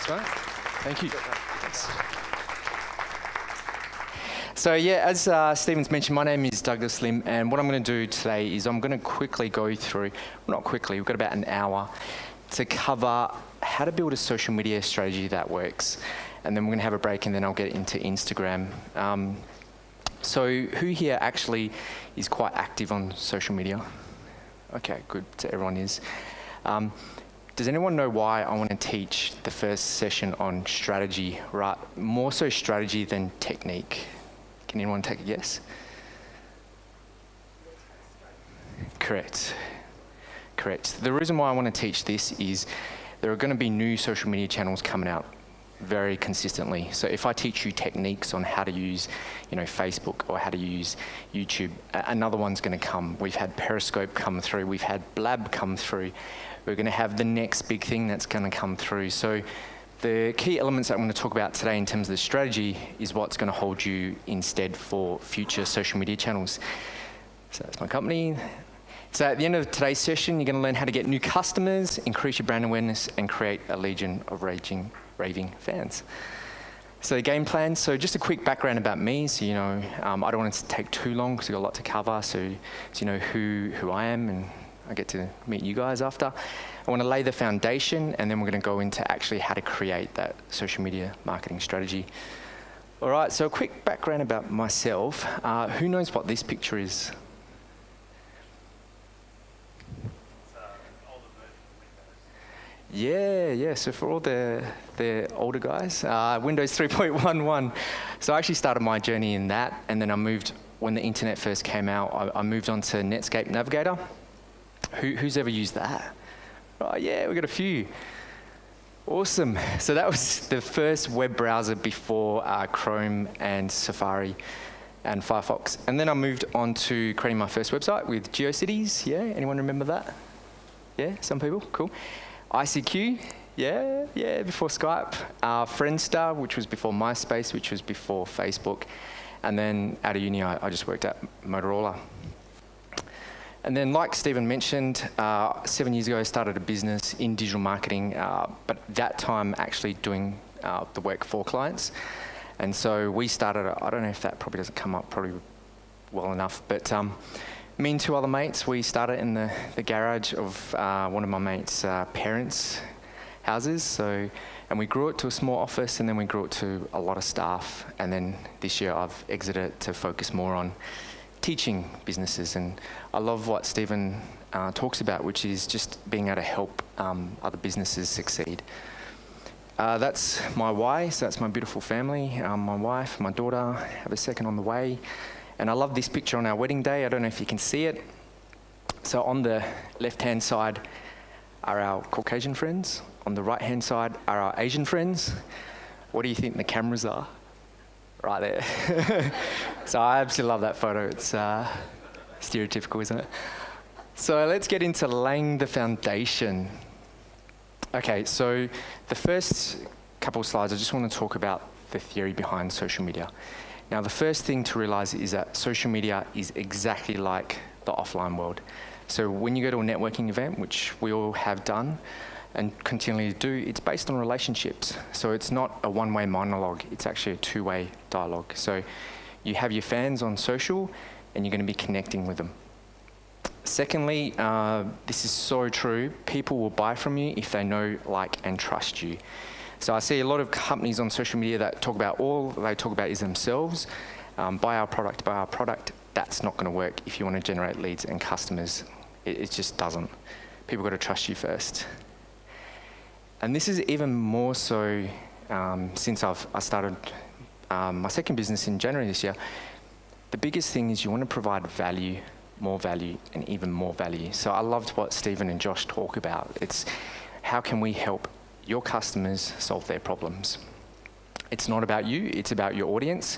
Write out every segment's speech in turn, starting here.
Thanks, mate. Thank you. Thanks. So as Stephen's mentioned, my name is Douglas Lim, and what I'm going to do today is I'm going to quickly go through, well, not quickly, we've got about an hour to cover how to build a social media strategy that works. And then we're going to have a break, and then I'll get into Instagram. So who here actually is quite active on social media? Okay, good. So everyone is. Does anyone know why I want to teach the first session on strategy, right? More so strategy than technique. Can anyone take a guess? Correct. The reason why I want to teach this is there are going to be new social media channels coming out very consistently. So if I teach you techniques on how to use, Facebook or how to use YouTube, another one's going to come. We've had Periscope come through. We've had Blab come through. We're going to have the next big thing that's going to come through. So the key elements that I'm going to talk about today in terms of the strategy is what's going to hold you instead for future social media channels. So that's my company. So at the end of today's session, you're going to learn how to get new customers, increase your brand awareness, and create a legion of raving fans. So the game plan, so just a quick background about me. So, I don't want it to take too long because we've got a lot to cover. So you know who I am, and I get to meet you guys after. I want to lay the foundation, and then we're going to go into actually how to create that social media marketing strategy. All right, so a quick background about myself. Who knows what this picture is? Yeah. So for all the older guys, Windows 3.11. So I actually started my journey in that, and then I moved, when the internet first came out, I moved on to Netscape Navigator. Who's ever used that? Oh yeah, we got a few. Awesome. So that was the first web browser before Chrome and Safari and Firefox. And then I moved on to creating my first website with GeoCities. Yeah, anyone remember that? Yeah, some people, cool. ICQ, yeah, before Skype. Friendster, which was before MySpace, which was before Facebook. And then out of uni, I just worked at Motorola. And then, like Stephen mentioned, 7 years ago, I started a business in digital marketing, but that time actually doing the work for clients. And so we started, I don't know if that probably doesn't come up probably well enough, but me and two other mates, we started in the garage of one of my mates' parents' houses. And we grew it to a small office, and then we grew it to a lot of staff. And then this year I've exited to focus more on teaching businesses. And I love what Stephen talks about, which is just being able to help other businesses succeed. That's my why, so that's my beautiful family, my wife, my daughter, I have a second on the way. And I love this picture on our wedding day. I don't know if you can see it. So on the left-hand side are our Caucasian friends. On the right-hand side are our Asian friends. What do you think the cameras are? Right there. So I absolutely love that photo. It's stereotypical, isn't it? So let's get into laying the foundation. Okay, so the first couple of slides, I just want to talk about the theory behind social media. Now, the first thing to realize is that social media is exactly like the offline world. So when you go to a networking event, which we all have done and continually do, it's based on relationships. So it's not a one-way monologue, it's actually a two-way dialogue. So you have your fans on social, and you're going to be connecting with them. Secondly, this is so true, people will buy from you if they know, like, and trust you. So I see a lot of companies on social media that talk about all they talk about is themselves. Buy our product. That's not going to work if you want to generate leads and customers. It just doesn't. People got to trust you first. And this is even more so since I started my second business in January this year. The biggest thing is you want to provide value, more value, and even more value. So I loved what Stephen and Josh talk about. It's how can we help your customers solve their problems. It's not about you, it's about your audience.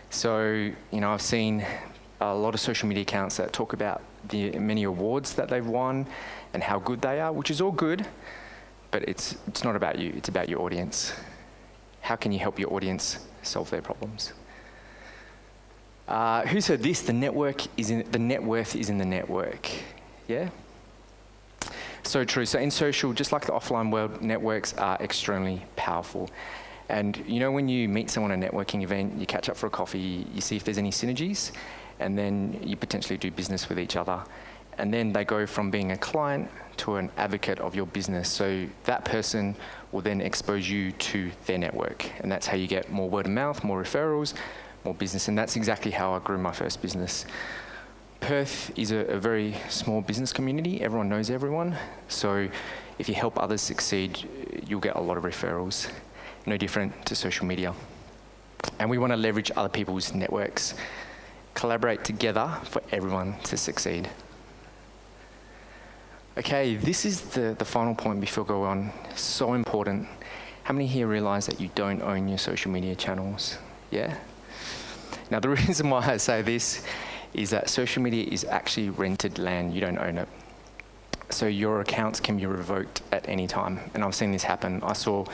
So, I've seen a lot of social media accounts that talk about the many awards that they've won and how good they are, which is all good, but it's not about you, it's about your audience. How can you help your audience solve their problems? Who's heard this? The net worth is in the network. Yeah? So true. So in social, just like the offline world, networks are extremely powerful. And you know, when you meet someone at a networking event, you catch up for a coffee, you see if there's any synergies, and then you potentially do business with each other. And then they go from being a client to an advocate of your business. So that person will then expose you to their network. And that's how you get more word of mouth, more referrals, more business. And that's exactly how I grew my first business. Perth is a very small business community. Everyone knows everyone. So if you help others succeed, you'll get a lot of referrals. No different to social media. And we want to leverage other people's networks, collaborate together for everyone to succeed. Okay, this is the final point before we go on. So important. How many here realize that you don't own your social media channels? Yeah? Now, the reason why I say this is that social media is actually rented land. You don't own it. So your accounts can be revoked at any time. And I've seen this happen. I saw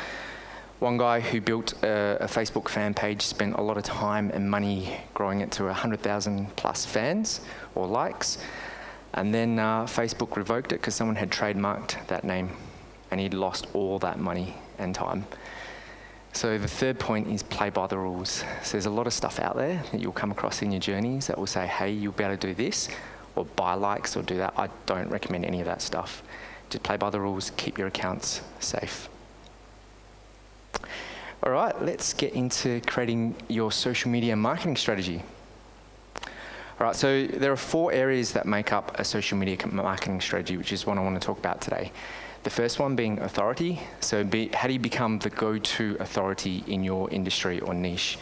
one guy who built a Facebook fan page, spent a lot of time and money growing it to 100,000 plus fans or likes. And then Facebook revoked it because someone had trademarked that name and he'd lost all that money and time. So the third point is play by the rules. So there's a lot of stuff out there that you'll come across in your journeys that will say, hey, you'll be able to do this or buy likes or do that. I don't recommend any of that stuff. Just play by the rules, keep your accounts safe. All right, let's get into creating your social media marketing strategy. All right, so there are 4 areas that make up a social media marketing strategy, which is what I want to talk about today. The first one being authority. So how do you become the go-to authority in your industry or niche?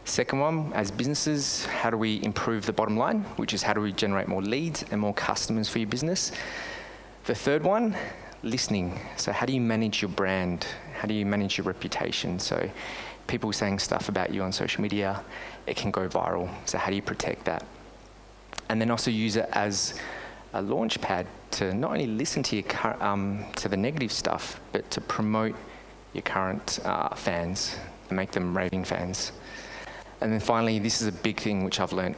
Second one, as businesses, how do we improve the bottom line, which is how do we generate more leads and more customers for your business? The third one, listening. So how do you manage your brand? How do you manage your reputation? So people saying stuff about you on social media, it can go viral. So how do you protect that? And then also use it as a launch pad to not only listen to your to the negative stuff, but to promote your current fans and make them raving fans. And then finally, this is a big thing which I've learned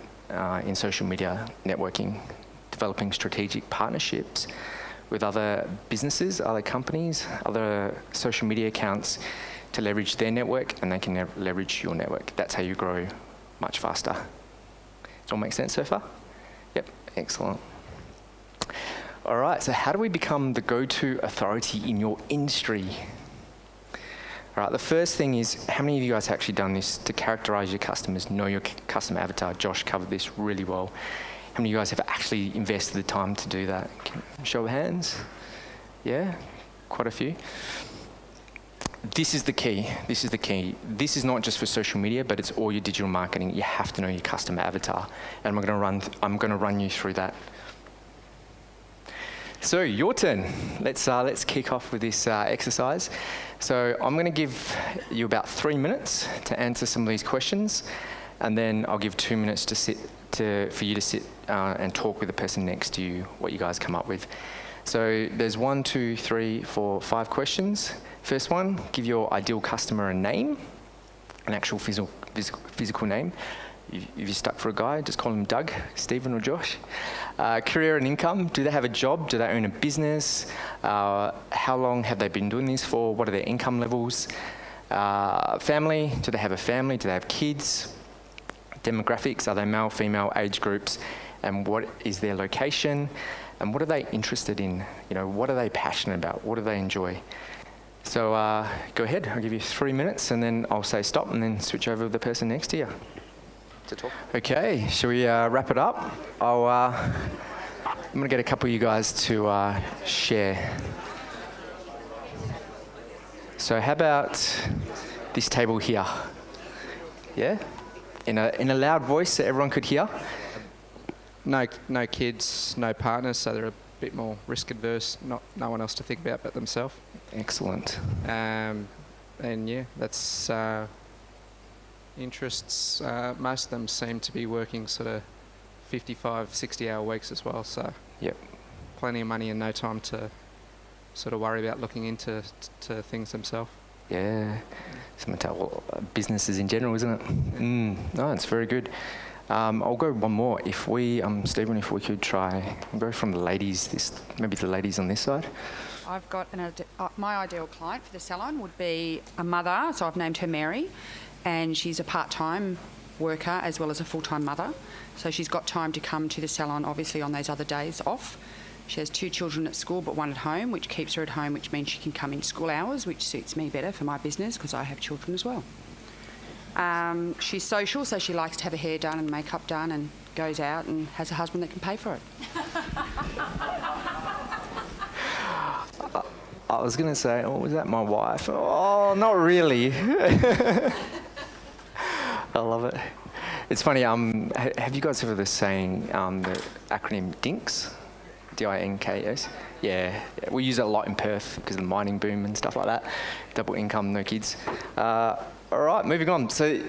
in social media networking, developing strategic partnerships with other businesses, other companies, other social media accounts to leverage their network, and they can leverage your network. That's how you grow much faster. Does it all make sense so far? Yep, excellent. All right, so how do we become the go-to authority in your industry? All right, the first thing is, how many of you guys have actually done this to characterize your customers, know your customer avatar? Josh covered this really well. How many of you guys have actually invested the time to do that? Can you show of hands? Yeah, quite a few. This is the key. This is the key. This is not just for social media, but it's all your digital marketing. You have to know your customer avatar. And I'm going to run you through that. So your turn. Let's kick off with this exercise. So I'm going to give you about 3 minutes to answer some of these questions, and then I'll give 2 minutes for you to sit and talk with the person next to you what you guys come up with. So there's 1, 2, 3, 4, 5 questions. First one, give your ideal customer a name, an actual physical name. If you're stuck for a guy, just call him Doug, Stephen, or Josh. Career and income. Do they have a job? Do they own a business? How long have they been doing this for? What are their income levels? Family. Do they have a family? Do they have kids? Demographics. Are they male, female, age groups? And what is their location? And what are they interested in? You know, what are they passionate about? What do they enjoy? So go ahead. I'll give you 3 minutes, and then I'll say stop, and then switch over to the person next to you. To talk. Okay, shall we wrap it up? I'm going to get a couple of you guys to share. So how about this table here? Yeah? In a loud voice so everyone could hear? No kids, no partners, so they're a bit more risk adverse, no one else to think about but themselves. Excellent. And yeah, that's... interests, most of them seem to be working sort of 55, 60-hour weeks as well, so yep, plenty of money and no time to sort of worry about looking into things themselves. Yeah, businesses in general, isn't it? No, it's very good. I'll go one more. If we, Stephen, if we could try, I'll go from the ladies, maybe the ladies on this side. I've got my ideal client for the salon would be a mother, so I've named her Mary, and she's a part-time worker as well as a full-time mother. So she's got time to come to the salon, obviously, on those other days off. She has 2 children at school but 1 at home, which keeps her at home, which means she can come in school hours, which suits me better for my business because I have children as well. She's social, so she likes to have her hair done and makeup done and goes out and has a husband that can pay for it. I was going to say, oh, was that my wife? Oh, not really. I love it. It's funny, have you guys heard of the saying, the acronym DINKS? D-I-N-K-S? Yeah, we use it a lot in Perth because of the mining boom and stuff like that. Double income, no kids. All right, moving on. So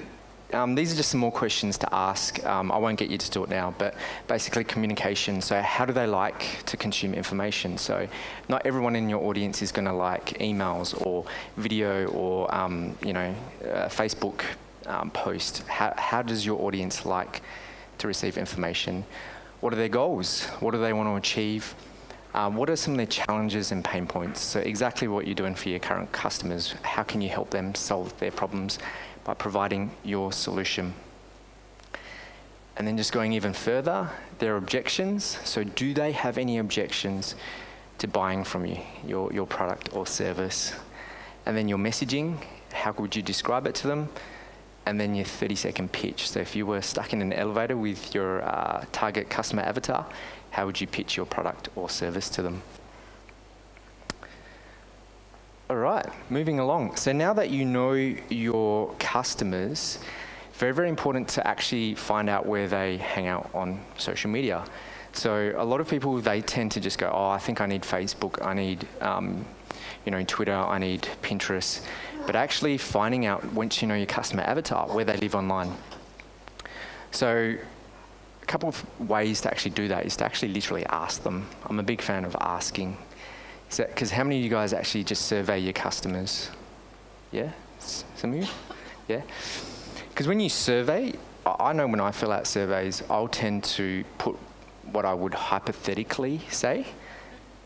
these are just some more questions to ask. I won't get you to do it now, but basically communication. So how do they like to consume information? So not everyone in your audience is going to like emails or video or, Facebook post. How does your audience like to receive information? What are their goals? What do they want to achieve? What are some of their challenges and pain points? So exactly what you're doing for your current customers. How can you help them solve their problems by providing your solution? And then just going even further, their objections. So do they have any objections to buying from you, your product or service? And then your messaging, how would you describe it to them? And then your 30-second pitch. So if you were stuck in an elevator with your target customer avatar, how would you pitch your product or service to them? All right, moving along. So now that you know your customers, very, very important to actually find out where they hang out on social media. So a lot of people, they tend to just go, oh, I think I need Facebook, I need Twitter, I need Pinterest. But actually finding out, once you know your customer avatar, where they live online. So a couple of ways to actually do that is to actually literally ask them. I'm a big fan of asking. Because how many of you guys actually just survey your customers? Yeah? Some of you? Yeah? Because when you survey, I know when I fill out surveys, I'll tend to put what I would hypothetically say.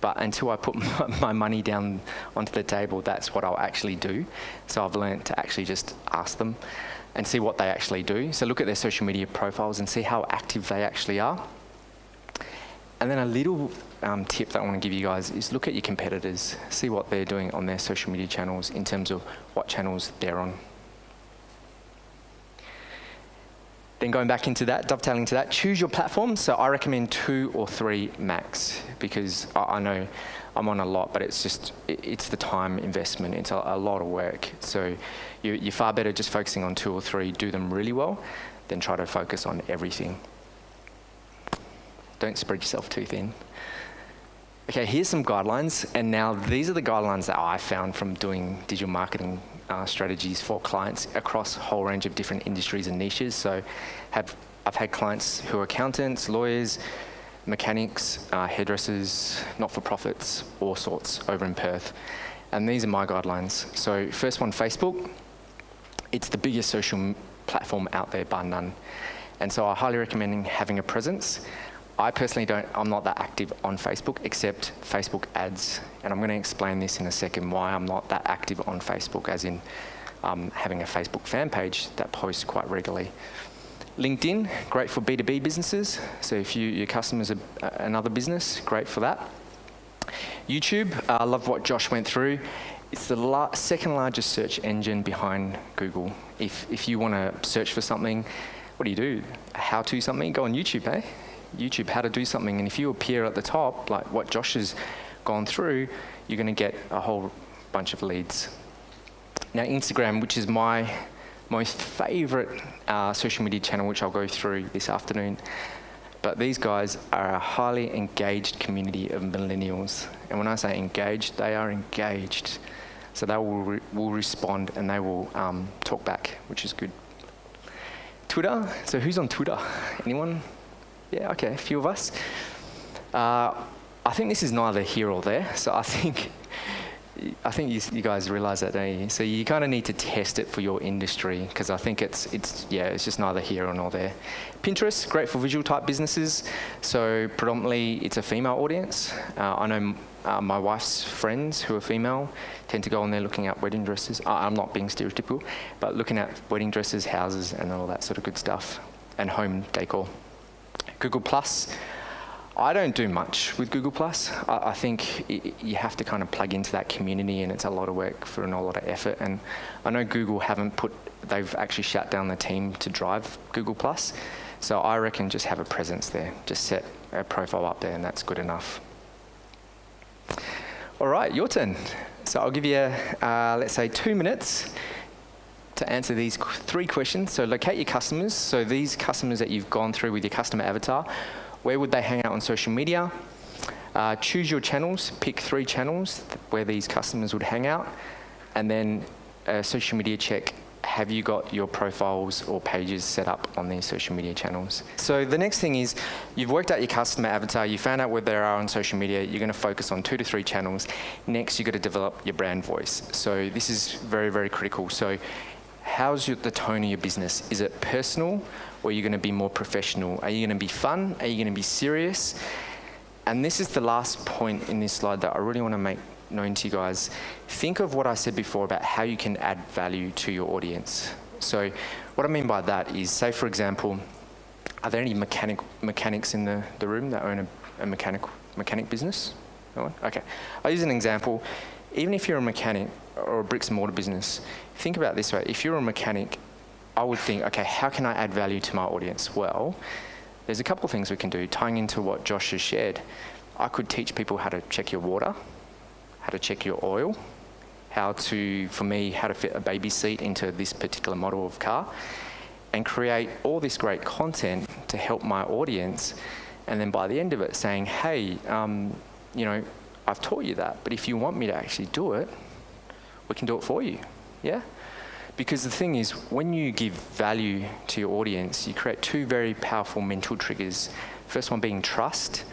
But until I put my money down onto the table, that's what I'll actually do. So I've learned to actually just ask them and see what they actually do. So look at their social media profiles and see how active they actually are. And then a little tip that I want to give you guys is look at your competitors. See what they're doing on their social media channels in terms of what channels they're on. Then going back into that, dovetailing to that, choose your platform. So I recommend 2 or 3 max because I know I'm on a lot, but it's the time investment. It's a lot of work. So you're far better just focusing on 2 or 3, do them really well, than try to focus on everything. Don't spread yourself too thin. Okay, here's some guidelines. And now these are the guidelines that I found from doing digital marketing strategies for clients across a whole range of different industries and niches. So I've had clients who are accountants, lawyers, mechanics, hairdressers, not-for-profits, all sorts over in Perth. And these are my guidelines. So first one, Facebook. It's the biggest social platform out there, bar none. And so I highly recommend having a presence. I personally I'm not that active on Facebook except Facebook ads. And I'm going to explain this in a second, why I'm not that active on Facebook, as in having a Facebook fan page that posts quite regularly. LinkedIn, great for B2B businesses. So if your customers are another business, great for that. YouTube, I love what Josh went through. It's the second largest search engine behind Google. If you want to search for something, what do? How to something? Go on YouTube, eh? YouTube, how to do something. And if you appear at the top, like what Josh has gone through, you're going to get a whole bunch of leads. Now, Instagram, which is my most favorite social media channel, which I'll go through this afternoon. But these guys are a highly engaged community of millennials. And when I say engaged, they are engaged. So they will respond and they will talk back, which is good. Twitter, so who's on Twitter? Anyone? Yeah, okay, a few of us. I think this is neither here or there. So I think I think you guys realize that, don't you? So you kind of need to test it for your industry, because I think it's just neither here nor there. Pinterest, great for visual type businesses. So predominantly it's a female audience. I know my wife's friends who are female tend to go on there looking at wedding dresses. I'm not being stereotypical, but looking at wedding dresses, houses, and all that sort of good stuff, and home decor. Google Plus. I don't do much with Google Plus. I think you have to kind of plug into that community, and it's a lot of work for a lot of effort. And I know Google they've actually shut down the team to drive Google Plus. So I reckon just have a presence there. Just set a profile up there, and that's good enough. All right, your turn. So I'll give you, let's say, 2 minutes to answer these 3 questions. So locate your customers. So these customers that you've gone through with your customer avatar, where would they hang out on social media? Choose your channels. Pick 3 channels where these customers would hang out. And then a social media check. Have you got your profiles or pages set up on these social media channels? So the next thing is, you've worked out your customer avatar, you found out where they are on social media, you're going to focus on 2 to 3 channels. Next, you've got to develop your brand voice. So this is very, very critical. So how's the tone of your business? Is it personal, or are you going to be more professional? Are you going to be fun? Are you going to be serious? And this is the last point in this slide that I really want to make known to you guys. Think of what I said before about how you can add value to your audience. So what I mean by that is, say for example, are there any mechanics in the room that own a mechanic business? No one? Okay. I'll use an example. Even if you're a mechanic or a bricks and mortar business, think about it this way. If you're a mechanic, I would think, okay, how can I add value to my audience? Well, there's a couple of things we can do. Tying into what Josh has shared, I could teach people how to check your water, how to check your oil, how to fit a baby seat into this particular model of car, and create all this great content to help my audience. And then by the end of it saying, hey, I've taught you that, but if you want me to actually do it, we can do it for you, yeah? Because the thing is, when you give value to your audience, you create 2 very powerful mental triggers. First one being trust,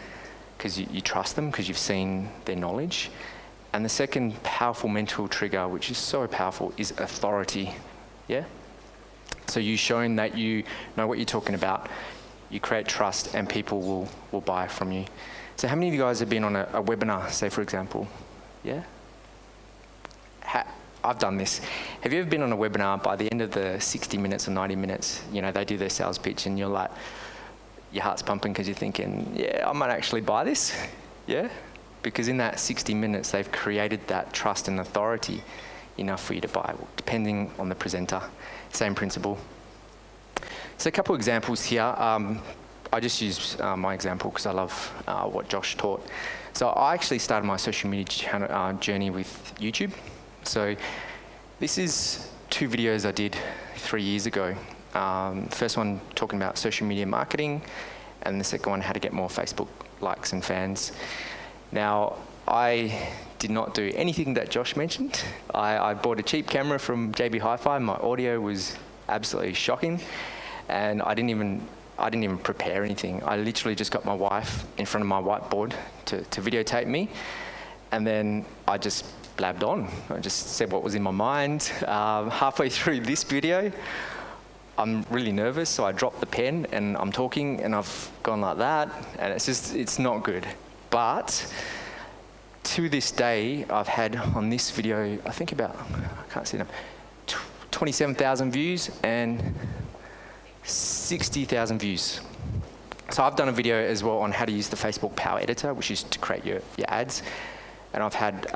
because you trust them because you've seen their knowledge. And the second powerful mental trigger, which is so powerful, is authority, yeah? So you've shown that you know what you're talking about, you create trust, and people will buy from you. So how many of you guys have been on a webinar, say for example? Yeah? I've done this. Have you ever been on a webinar, by the end of the 60 minutes or 90 minutes, they do their sales pitch and you're like, your heart's pumping because you're thinking, yeah, I might actually buy this, yeah? Because in that 60 minutes, they've created that trust and authority enough for you to buy, depending on the presenter. Same principle. So a couple examples here. I just use my example because I love what Josh taught. So I actually started my social media journey with YouTube. So this is 2 videos I did 3 years ago. First one talking about social media marketing, and the second one how to get more Facebook likes and fans. Now, I did not do anything that Josh mentioned. I bought a cheap camera from JB Hi-Fi. My audio was absolutely shocking, and I didn't even prepare anything. I literally just got my wife in front of my whiteboard to videotape me, and then I just blabbed on. I just said what was in my mind. Halfway through this video, I'm really nervous, so I dropped the pen and I'm talking and I've gone like that, and it's not good. But to this day, I've had on this video, I think about, I can't see them, 27,000 views and 60,000 views. So I've done a video as well on how to use the Facebook Power Editor, which is to create your ads. And I've had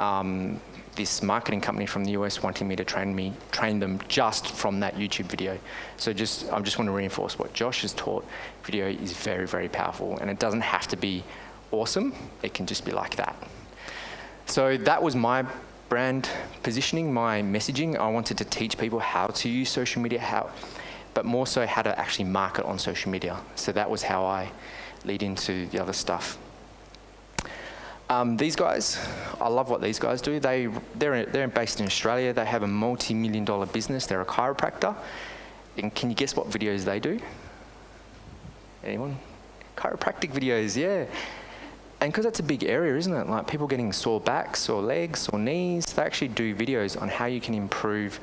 this marketing company from the US wanting me to train them just from that YouTube video. So I just want to reinforce what Josh has taught. Video is very, very powerful, and it doesn't have to be awesome. It can just be like that. So that was my brand positioning, my messaging. I wanted to teach people how to use social media, but more so how to actually market on social media. So that was how I lead into the other stuff. These guys, I love what these guys do. They're based in Australia. They have a multi-million-dollar business. They're a chiropractor. And can you guess what videos they do? Anyone? Chiropractic videos, yeah. And because that's a big area, isn't it? Like people getting sore backs or legs or knees, they actually do videos on how you can improve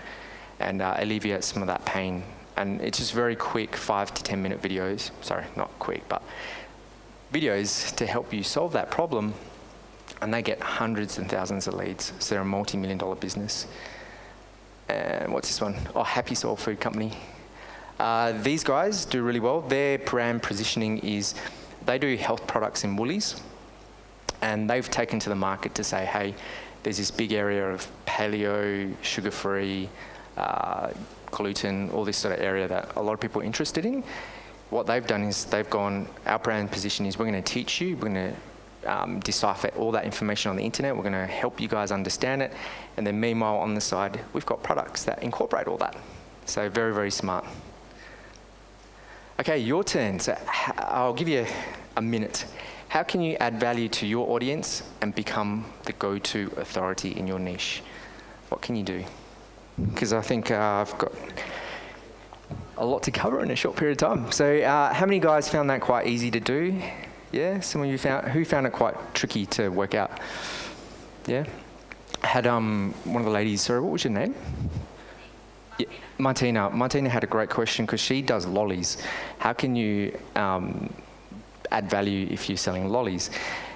and alleviate some of that pain. And it's just very quick 5 to 10 minute videos. Sorry, not quick, but videos to help you solve that problem. And they get hundreds and thousands of leads. So they're a multi-million-dollar business. And what's this one? Oh, Happy Soul Food Company. These guys do really well. Their brand positioning is they do health products in Woolies. And they've taken to the market to say, hey, there's this big area of paleo, sugar-free, gluten, all this sort of area that a lot of people are interested in. What they've done is they've gone, our brand position is we're going to teach you, we're going to decipher all that information on the internet, we're going to help you guys understand it, and then meanwhile on the side, we've got products that incorporate all that. So very, very smart. Okay, your turn. So I'll give you a minute. How can you add value to your audience and become the go-to authority in your niche? What can you do? Because I think I've got a lot to cover in a short period of time. So how many guys found that quite easy to do? Yeah, some of you who found it quite tricky to work out? Yeah? Had one of the ladies, sorry, what was your name? Yeah, Martina. Martina had a great question because she does lollies. How can you add value if you're selling lollies?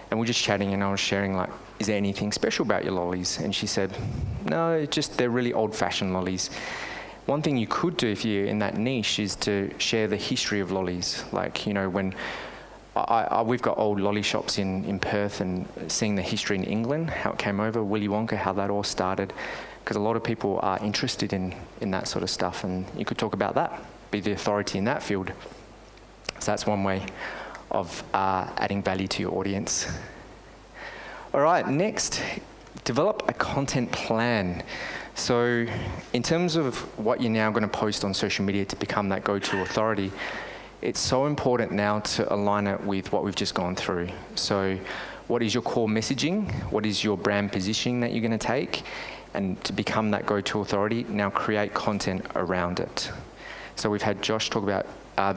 And we're just chatting and I was sharing like, is there anything special about your lollies? And she said, no, just they're really old-fashioned lollies. One thing you could do if you're in that niche is to share the history of lollies. Like, you know, when we've got old lolly shops in Perth, and seeing the history in England, how it came over, Willy Wonka, how that all started, because a lot of people are interested in that sort of stuff, and you could talk about that, be the authority in that field. So that's one way of adding value to your audience. All right, next, develop a content plan. So in terms of what you're now going to post on social media to become that go-to authority, it's so important now to align it with what we've just gone through. So what is your core messaging? What is your brand positioning that you're going to take? And to become that go-to authority, now create content around it. So we've had Josh talk about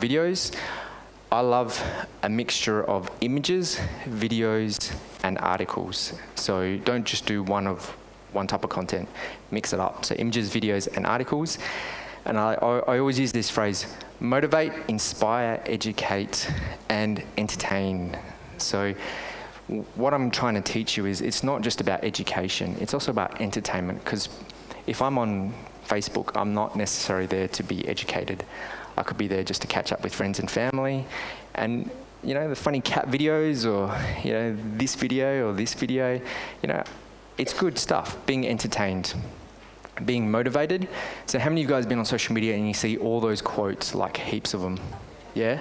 videos. I love a mixture of images, videos, and articles. So don't just do one type of content, mix it up. So images, videos, and articles. And I always use this phrase, motivate, inspire, educate, and entertain. So what I'm trying to teach you is it's not just about education, it's also about entertainment. Because if I'm on Facebook, I'm not necessarily there to be educated. I could be there just to catch up with friends and family. And, you know, the funny cat videos or, you know, this video or this video, you know, it's good stuff, being entertained, being motivated. So how many of you guys have been on social media and you see all those quotes, like heaps of them? Yeah?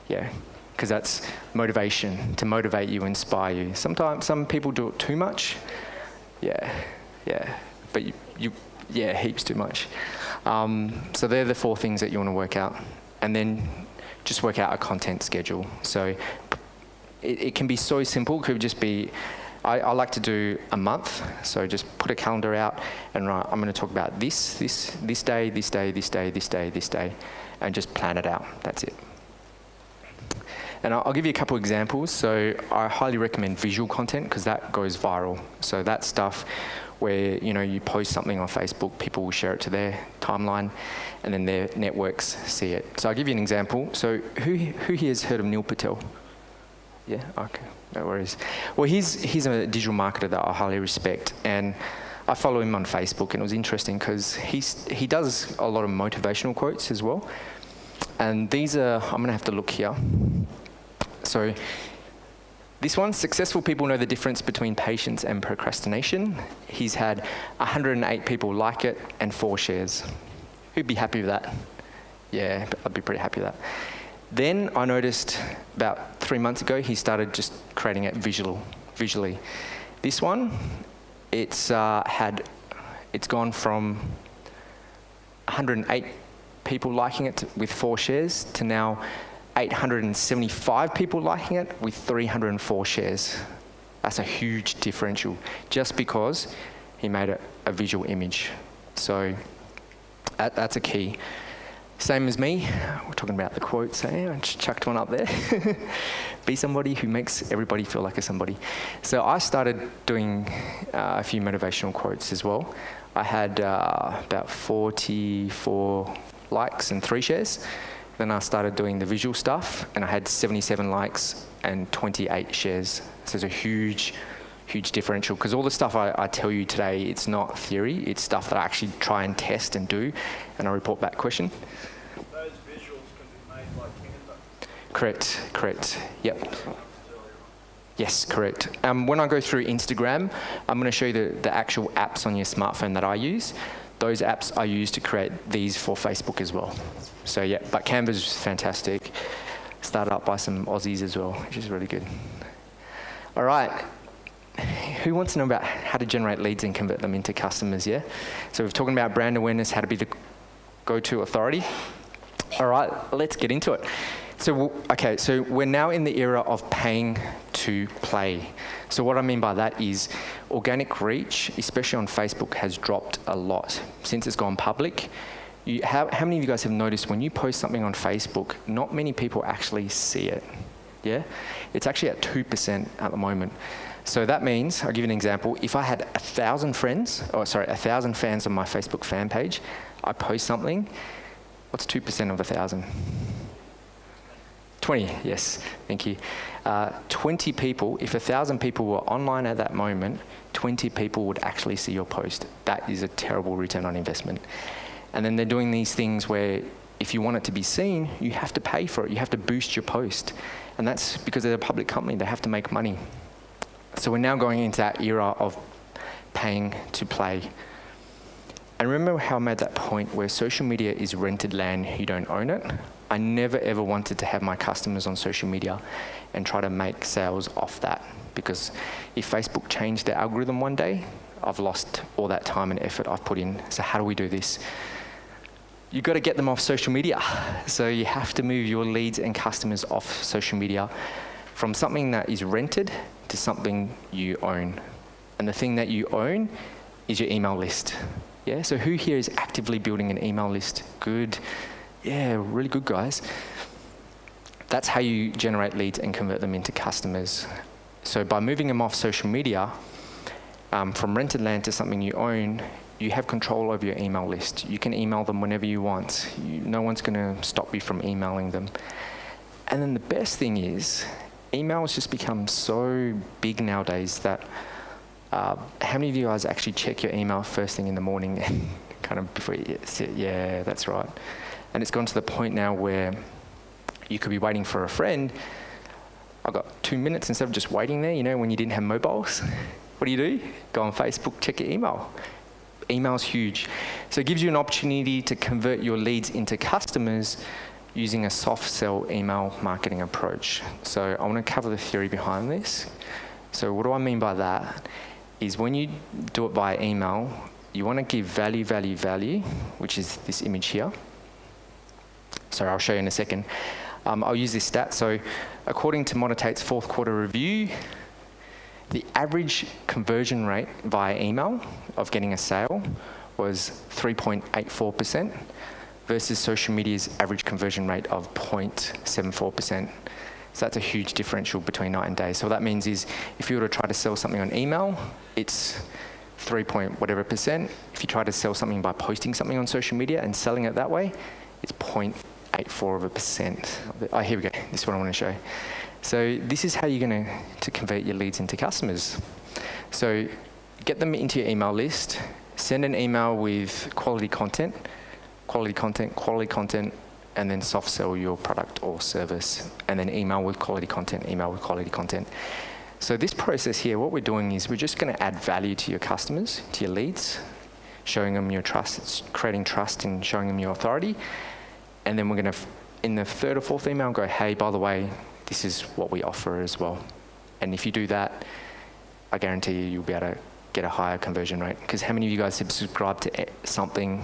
Yeah. Because that's motivation, to motivate you, inspire you. Sometimes some people do it too much. Yeah. But yeah, heaps too much. So they're the 4 things that you want to work out. And then just work out a content schedule. So it can be so simple. It could just be, I like to do a month. So just put a calendar out and right, I'm going to talk about this day, this day, this day, this day, this day, and just plan it out. That's it. And I'll give you a couple examples. So I highly recommend visual content because that goes viral. So that stuff where, you know, you post something on Facebook, people will share it to their timeline, and then their networks see it. So I'll give you an example. So who here has heard of Neil Patel? Yeah, okay, no worries. Well, he's a digital marketer that I highly respect, and I follow him on Facebook, and it was interesting because he does a lot of motivational quotes as well. And these are, I'm gonna have to look here. So this one, successful people know the difference between patience and procrastination. He's had 108 people like it and 4 shares. Who'd be happy with that? Yeah, I'd be pretty happy with that. Then I noticed about 3 months ago, he started just creating it visually. This one, it's gone from 108 people liking it with 4 shares to now 875 people liking it with 304 shares. That's a huge differential just because he made it a visual image. So that's a key. Same as me. We're talking about the quotes, eh? I just chucked one up there. Be somebody who makes everybody feel like a somebody. So I started doing a few motivational quotes as well. I had about 44 likes and 3 shares. Then I started doing the visual stuff, and I had 77 likes and 28 shares. So there's a huge differential, because all the stuff I tell you today, it's not theory, it's stuff that I actually try and test and do, and I report back question. Those visuals can be made by Canva. Correct, yep. Yes, correct. When I go through Instagram, I'm going to show you the actual apps on your smartphone that I use. Those apps I use to create these for Facebook as well. So yeah, but Canva's fantastic. Started up by some Aussies as well, which is really good. All right. Who wants to know about how to generate leads and convert them into customers, yeah? So we're talking about brand awareness, how to be the go-to authority. All right, let's get into it. So we're now in the era of paying to play. So what I mean by that is organic reach, especially on Facebook, has dropped a lot since it's gone public. How many of you guys have noticed when you post something on Facebook, not many people actually see it, yeah? It's actually at 2% at the moment. So that means, I'll give you an example, if I had 1,000 fans on my Facebook fan page, I post something, what's 2% of 1,000? 20, yes, thank you. 20 people, if 1,000 people were online at that moment, 20 people would actually see your post. That is a terrible return on investment. And then they're doing these things where if you want it to be seen, you have to pay for it. You have to boost your post. And that's because they're a public company, they have to make money. So we're now going into that era of paying to play. And remember how I made that point where social media is rented land, you don't own it? I never ever wanted to have my customers on social media and try to make sales off that, because if Facebook changed their algorithm one day, I've lost all that time and effort I've put in. So how do we do this? You've got to get them off social media. So you have to move your leads and customers off social media from something that is rented to something you own. And the thing that you own is your email list. Yeah, so who here is actively building an email list? Good. Yeah, really good, guys. That's how you generate leads and convert them into customers. So by moving them off social media, from rented land to something you own, you have control over your email list. You can email them whenever you want. No one's going to stop you from emailing them. And then the best thing is, email has just become so big nowadays that how many of you guys actually check your email first thing in the morning and kind of before you sit? Yeah, that's right. And it's gone to the point now where you could be waiting for a friend. I've got 2 minutes instead of just waiting there, when you didn't have mobiles. What do? Go on Facebook, check your email. Email's huge. So it gives you an opportunity to convert your leads into customers using a soft sell email marketing approach. So I want to cover the theory behind this. So what do I mean by that? Is when you do it via email, you want to give value, which is this image here. So I'll show you in a second. I'll use this stat. So according to Monetate's 4th quarter review, the average conversion rate via email of getting a sale was 3.84% versus social media's average conversion rate of 0.74%. So that's a huge differential between night and day. So what that means is if you were to try to sell something on email, it's 3 point whatever percent. If you try to sell something by posting something on social media and selling it that way, it's 0.84%. Oh, here we go. This is what I want to show. So this is how you're going to convert your leads into customers. So get them into your email list, send an email with quality content, and then soft sell your product or service, and then email with quality content. So this process here, what we're doing is we're just going to add value to your customers, to your leads, showing them your trust. It's creating trust and showing them your authority. And then we're going to, in the 3rd or 4th email, go, hey, by the way, this is what we offer as well. And if you do that, I guarantee you'll be able to get a higher conversion rate. Because how many of you guys have subscribed to something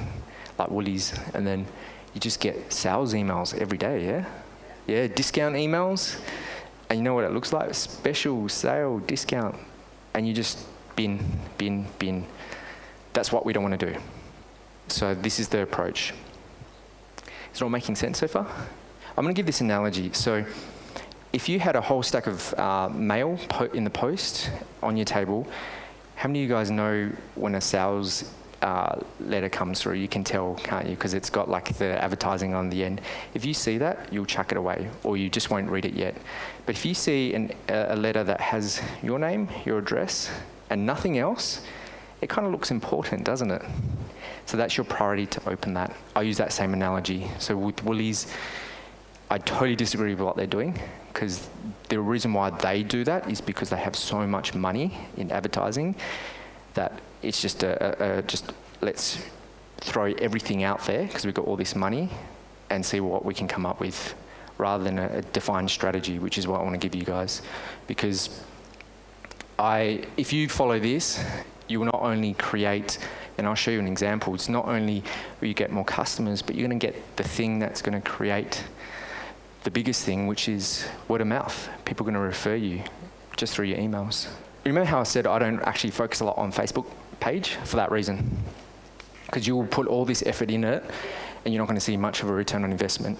like Woolies, and then you just get sales emails every day, yeah? Yeah, discount emails. And you know what it looks like? Special, sale, discount. And you just bin. That's what we don't want to do. So this is the approach. Is it all making sense so far? I'm going to give this analogy. So if you had a whole stack of mail in the post on your table, how many of you guys know when a sales letter comes through? You can tell, can't you? Because it's got like the advertising on the end. If you see that, you'll chuck it away, or you just won't read it yet. But if you see a letter that has your name, your address, and nothing else, it kind of looks important, doesn't it? So that's your priority to open that. I use that same analogy. So with Woolies, I totally disagree with what they're doing, because the reason why they do that is because they have so much money in advertising that it's just just let's throw everything out there because we've got all this money and see what we can come up with, rather than a defined strategy, which is what I want to give you guys. Because if you follow this, you will not only create, and I'll show you an example, it's not only will you get more customers, but you're going to get the thing that's going to create the biggest thing, which is word of mouth. People are going to refer you just through your emails. Remember how I said I don't actually focus a lot on Facebook page for that reason? Because you will put all this effort in it and you're not going to see much of a return on investment.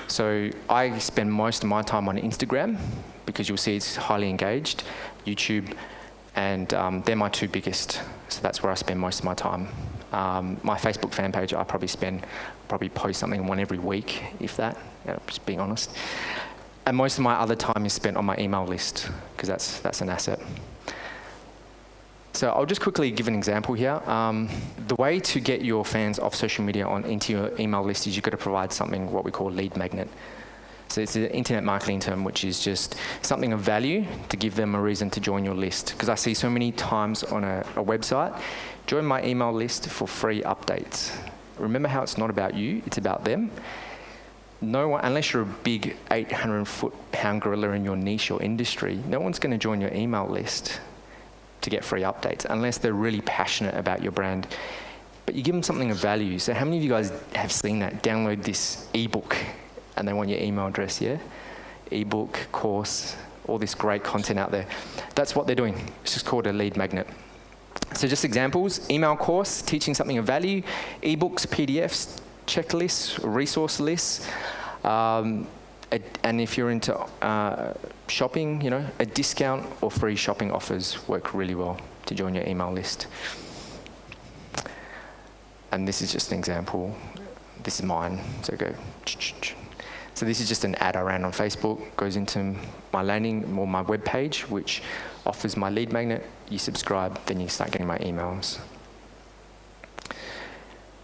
So I spend most of my time on Instagram because you'll see it's highly engaged, YouTube, and they're my two biggest. So that's where I spend most of my time. My Facebook fan page, I probably post something one every week, if that, just being honest. And most of my other time is spent on my email list because that's an asset. So I'll just quickly give an example here. The way to get your fans off social media into your email list is you've got to provide something, what we call lead magnet. So it's an internet marketing term, which is just something of value to give them a reason to join your list. Because I see so many times on a website, join my email list for free updates. Remember how it's not about you, it's about them. No one, unless you're a big 800-pound gorilla in your niche or industry, no one's going to join your email list to get free updates unless they're really passionate about your brand. But you give them something of value. So how many of you guys have seen that? Download this ebook and they want your email address, yeah? Ebook, course, all this great content out there. That's what they're doing. It's just called a lead magnet. So just examples: email course, teaching something of value; ebooks, PDFs, checklists, resource lists. And if you're into shopping, a discount or free shopping offers work really well to join your email list. And this is just an example. This is mine. So go. So this is just an ad I ran on Facebook. Goes into my landing or my web page, which offers my lead magnet. You subscribe, then you start getting my emails.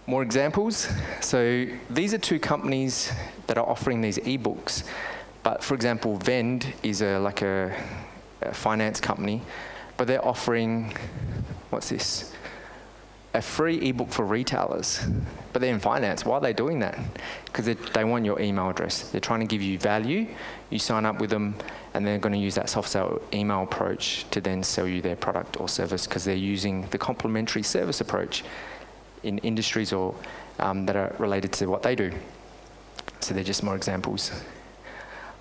More examples. So these are two companies that are offering these ebooks. But for example, Vend is a finance company, but they're offering, what's this? A free ebook for retailers. But they're in finance. Why are they doing that? Because they want your email address. They're trying to give you value. You sign up with them, and they're going to use that soft sell email approach to then sell you their product or service, because they're using the complementary service approach in industries or that are related to what they do. So they're just more examples.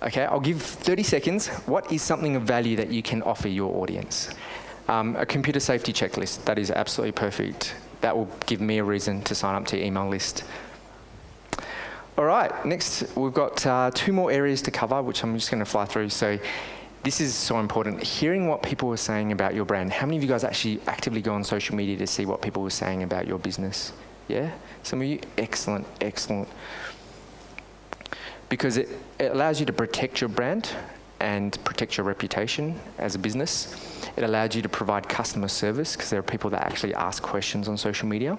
Okay, I'll give 30 seconds. What is something of value that you can offer your audience? A computer safety checklist. That is absolutely perfect. That will give me a reason to sign up to your email list. All right, next we've got 2 more areas to cover, which I'm just going to fly through. So this is so important. Hearing what people are saying about your brand. How many of you guys actually actively go on social media to see what people are saying about your business? Yeah? Some of you? Excellent, excellent. Because it allows you to protect your brand and protect your reputation as a business. It allows you to provide customer service, because there are people that actually ask questions on social media.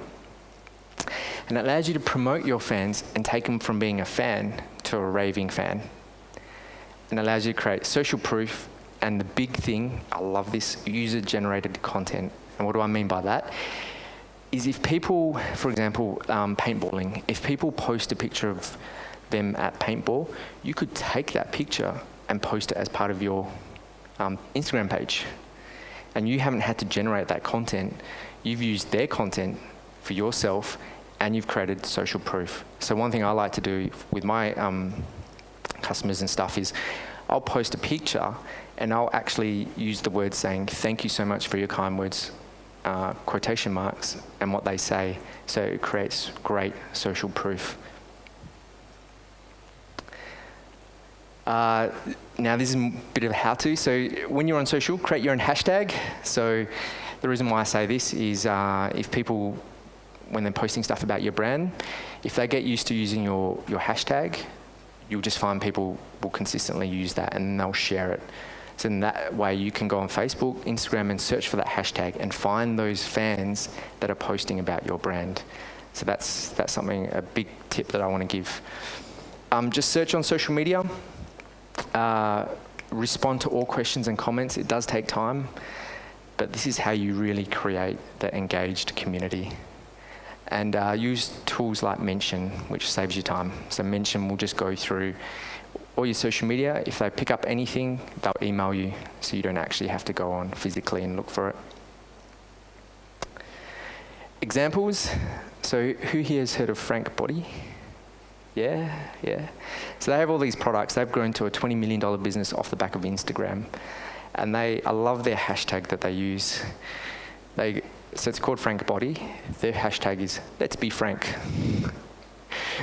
And it allows you to promote your fans and take them from being a fan to a raving fan. And allows you to create social proof, and the big thing, I love this, user-generated content. And what do I mean by that? Is if people, for example, paintballing, if people post a picture of them at paintball, you could take that picture and post it as part of your Instagram page. And you haven't had to generate that content. You've used their content for yourself, and you've created social proof. So one thing I like to do with my customers and stuff is I'll post a picture and I'll actually use the words saying, "Thank you so much for your kind words," quotation marks, and what they say. So it creates great social proof. Now this is a bit of a how-to. So when you're on social, create your own hashtag. So the reason why I say this is if people, when they're posting stuff about your brand, if they get used to using your hashtag, you'll just find people will consistently use that and they'll share it. So in that way, you can go on Facebook, Instagram, and search for that hashtag and find those fans that are posting about your brand. So that's something, a big tip that I want to give. Just search on social media. Respond to all questions and comments. It does take time, but this is how you really create the engaged community. And use tools like Mention, which saves you time. So Mention will just go through all your social media. If they pick up anything, they'll email you, so you don't actually have to go on physically and look for it. Examples. So who here has heard of Frank Body? Yeah. So they have all these products. They've grown to a $20 million business off the back of Instagram. And I love their hashtag that they use. So it's called Frank Body. Their hashtag is Let's Be Frank.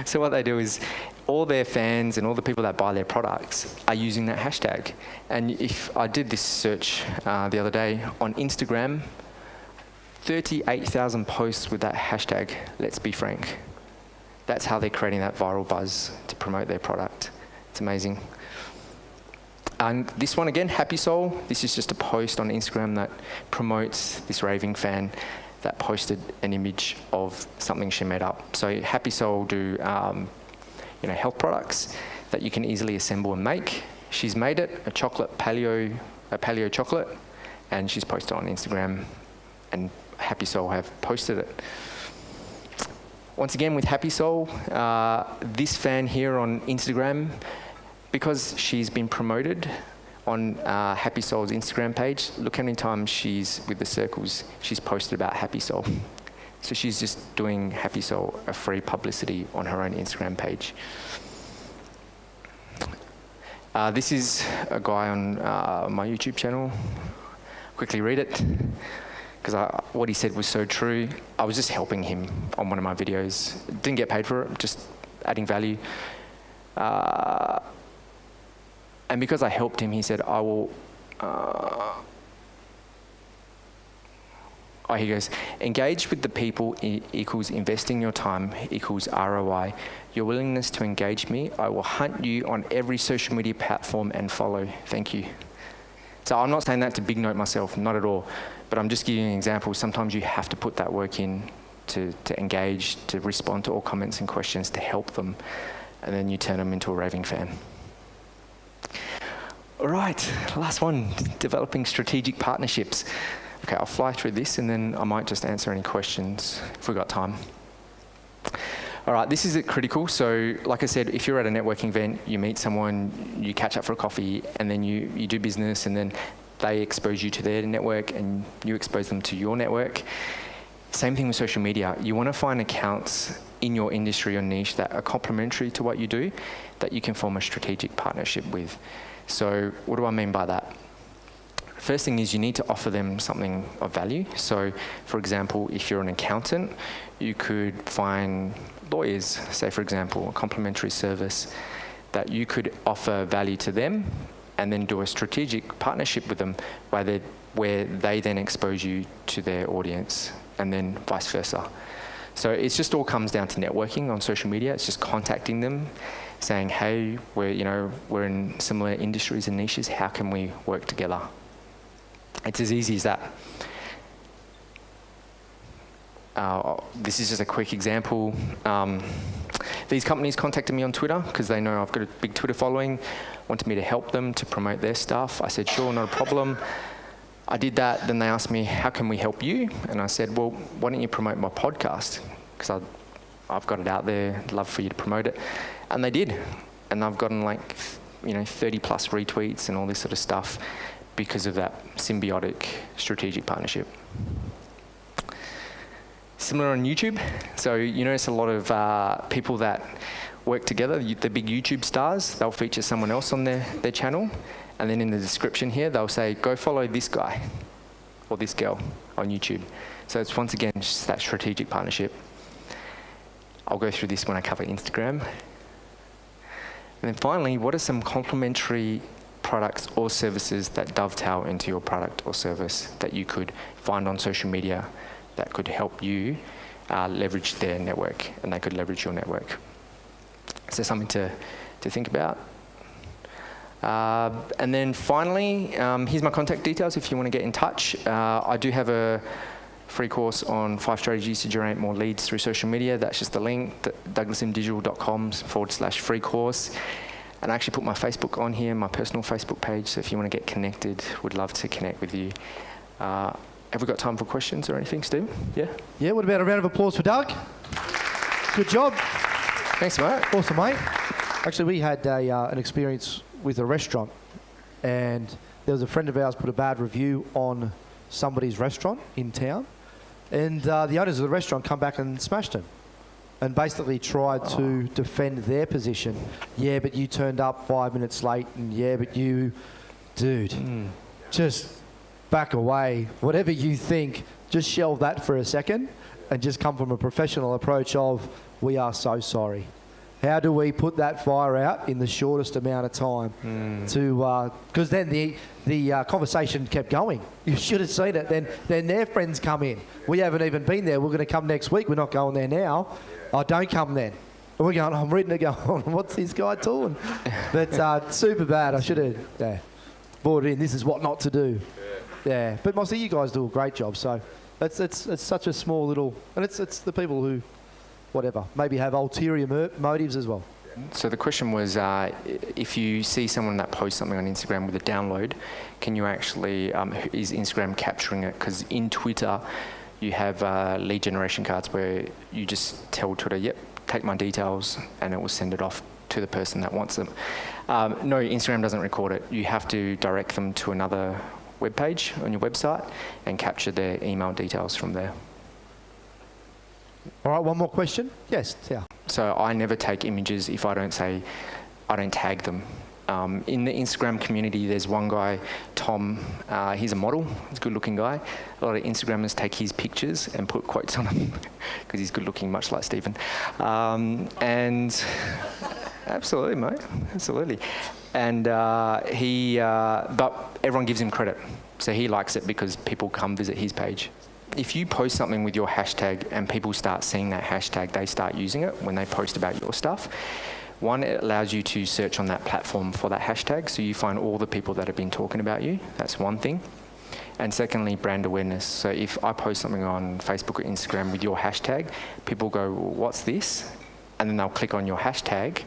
So what they do is all their fans and all the people that buy their products are using that hashtag. And if I did this search the other day on Instagram, 38,000 posts with that hashtag, Let's Be Frank. That's how they're creating that viral buzz to promote their product. It's amazing. And this one again, Happy Soul. This is just a post on Instagram that promotes this raving fan that posted an image of something she made up. So Happy Soul do health products that you can easily assemble and make. She's made it, a paleo chocolate, and she's posted it on Instagram, and Happy Soul have posted it. Once again, with Happy Soul, this fan here on Instagram, because she's been promoted on Happy Soul's Instagram page, look how many times she's, with the circles, she's posted about Happy Soul. So she's just doing Happy Soul a free publicity on her own Instagram page. This is a guy on my YouTube channel. Quickly read it, because what he said was so true. I was just helping him on one of my videos. Didn't get paid for it, just adding value. And because I helped him, he said, I will... he goes, engage with the people equals investing your time equals ROI. Your willingness to engage me, I will hunt you on every social media platform and follow. Thank you. So I'm not saying that to big note myself, not at all. But I'm just giving you an example. Sometimes you have to put that work in to engage, to respond to all comments and questions, to help them. And then you turn them into a raving fan. All right, last one, developing strategic partnerships. Okay, I'll fly through this and then I might just answer any questions if we've got time. All right, this is critical. So like I said, if you're at a networking event, you meet someone, you catch up for a coffee, and then you do business, and then they expose you to their network and you expose them to your network. Same thing with social media. You want to find accounts in your industry or niche that are complementary to what you do, that you can form a strategic partnership with. So what do I mean by that? First thing is you need to offer them something of value. So for example, if you're an accountant, you could find lawyers, say for example, a complimentary service that you could offer value to them, and then do a strategic partnership with them where they then expose you to their audience, and then vice versa. So it just all comes down to networking on social media. It's just contacting them, saying, hey, we're in similar industries and niches. How can we work together? It's as easy as that. This is just a quick example. These companies contacted me on Twitter because they know I've got a big Twitter following, wanted me to help them to promote their stuff. I said, sure, not a problem. I did that. Then they asked me, how can we help you? And I said, well, why don't you promote my podcast? Because I've got it out there. I'd love for you to promote it. And they did. And I've gotten 30 plus retweets and all this sort of stuff because of that symbiotic strategic partnership. Similar on YouTube. So you notice a lot of people that work together, the big YouTube stars, they'll feature someone else on their channel. And then in the description here, they'll say, go follow this guy or this girl on YouTube. So it's once again, just that strategic partnership. I'll go through this when I cover Instagram. And then finally, what are some complementary products or services that dovetail into your product or service that you could find on social media that could help you leverage their network and they could leverage your network? So something to think about. And then finally, here's my contact details if you want to get in touch. I do have a free course on 5 strategies to generate more leads through social media. That's just the link, douglasimdigital.com/free course. And I actually put my Facebook on here, my personal Facebook page, so if you want to get connected, would love to connect with you. Have we got time for questions or anything, Steve? Yeah? Yeah, what about a round of applause for Doug? Good job. Thanks, mate. Awesome, mate. Actually, we had an experience with a restaurant, and there was a friend of ours put a bad review on somebody's restaurant in town, and the owners of the restaurant come back and smashed him and basically tried to defend their position. Yeah, but you turned up 5 minutes late, and yeah, but you... Dude, just back away. Whatever you think, just shelve that for a second and just come from a professional approach of, we are so sorry. How do we put that fire out in the shortest amount of time? Because then the conversation kept going. You should have seen it. Then their friends come in. We haven't even been there. We're going to come next week. We're not going there now. Oh, don't come then. And we're going, I'm reading it going, what's this guy doing? But super bad. I should have brought it in. This is what not to do. Yeah. But mostly you guys do a great job. So it's such a small little... And it's the people who... whatever, maybe have ulterior motives as well. So the question was, if you see someone that posts something on Instagram with a download, can you actually, is Instagram capturing it? Because in Twitter, you have lead generation cards where you just tell Twitter, yep, take my details, and it will send it off to the person that wants them. No, Instagram doesn't record it. You have to direct them to another web page on your website and capture their email details from there. All right, one more question. Yes, yeah. So I never take images if I don't tag them. In the Instagram community, there's one guy, Tom, he's a model, he's a good looking guy. A lot of Instagrammers take his pictures and put quotes on them because he's good looking, much like Stephen. And absolutely, mate, absolutely. And but everyone gives him credit. So he likes it because people come visit his page. If you post something with your hashtag and people start seeing that hashtag, they start using it when they post about your stuff. One, it allows you to search on that platform for that hashtag, so you find all the people that have been talking about you. That's one thing. And secondly, brand awareness. So if I post something on Facebook or Instagram with your hashtag, people go, well, what's this? And then they'll click on your hashtag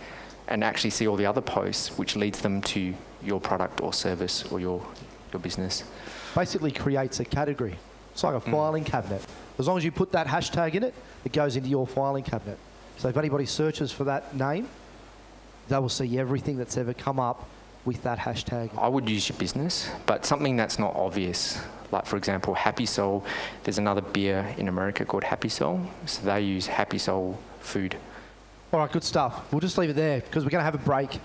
and actually see all the other posts, which leads them to your product or service or your business. Basically creates a category. It's like a filing cabinet. As long as you put that hashtag in it, it goes into your filing cabinet. So if anybody searches for that name, they will see everything that's ever come up with that hashtag. I would use your business, but something that's not obvious. Like, for example, Happy Soul. There's another beer in America called Happy Soul. So they use Happy Soul food. All right, good stuff. We'll just leave it there because we're going to have a break.